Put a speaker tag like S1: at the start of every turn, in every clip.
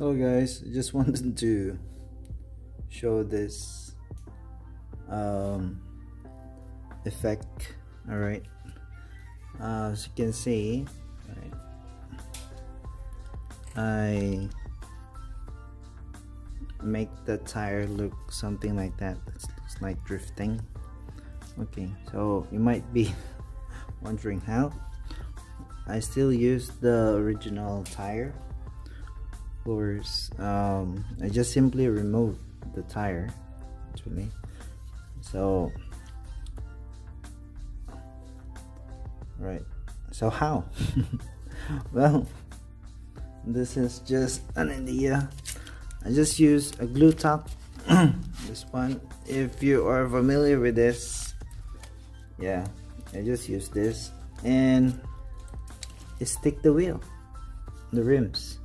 S1: Hello guys, just wanted to show this um, effect. Alright, as you can see, right, I make the tire look something like that. It's like drifting. Okay, so you might be wondering how. I still use the original tire. Of course, I just simply remove the tire actually. So right, so how? Well, this is just an idea. I just use a glue tack. This one, if you are familiar with this, yeah, I just use this and stick the wheel, the rims.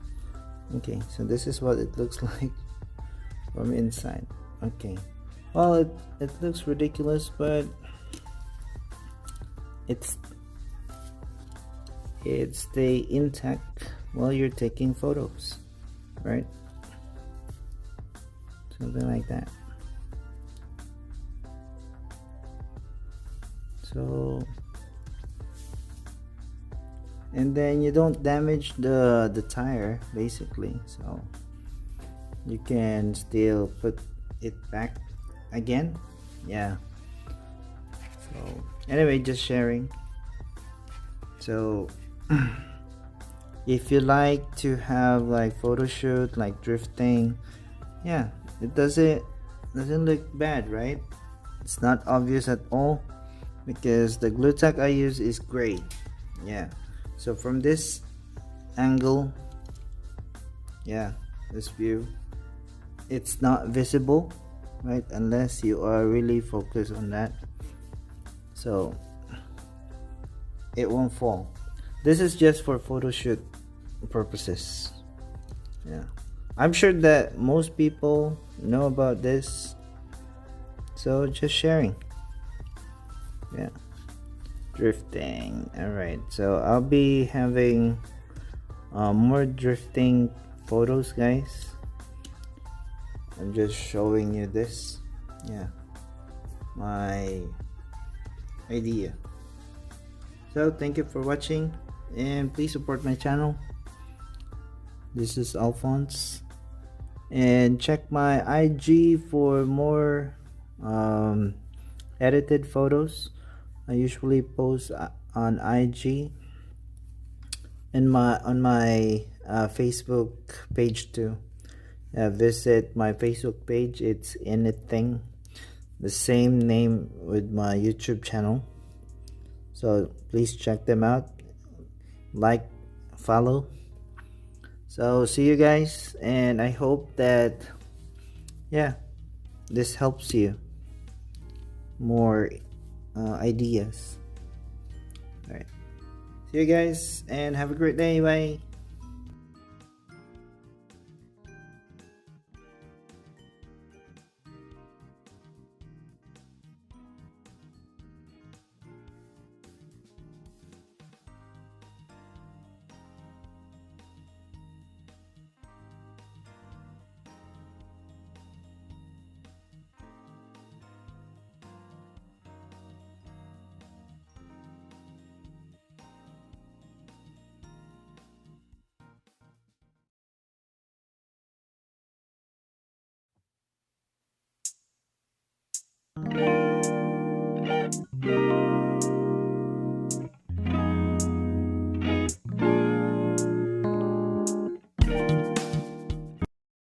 S1: Okay, so this is what it looks like from inside. Okay, well, it looks ridiculous, but it's stay intact while you're taking photos, right? Something like that. So, and then you don't damage the tire basically, so you can still put it back again. Yeah, so anyway, just sharing. So if you like to have like photo shoot like drifting, yeah, it doesn't look bad, right? It's not obvious at all because the glue tack I use is gray. Yeah, so from this angle, yeah, this view, it's not visible, right, unless you are really focused on that, so it won't fall. This is just for photo shoot purposes. Yeah, I'm sure that most people know about this, so just sharing. Yeah, drifting. All right, so I'll be having more drifting photos, guys. I'm just showing you this. Yeah, my idea. So thank you for watching and please support my channel. This is Alphonse, and check my IG for more edited photos. I usually post on IG and on my Facebook page too. Visit my Facebook page. It's anything, the same name with my YouTube channel. So please check them out. Like, follow. So see you guys, and I hope that yeah, this helps you more ideas. All right. See you guys, and have a great day. Bye.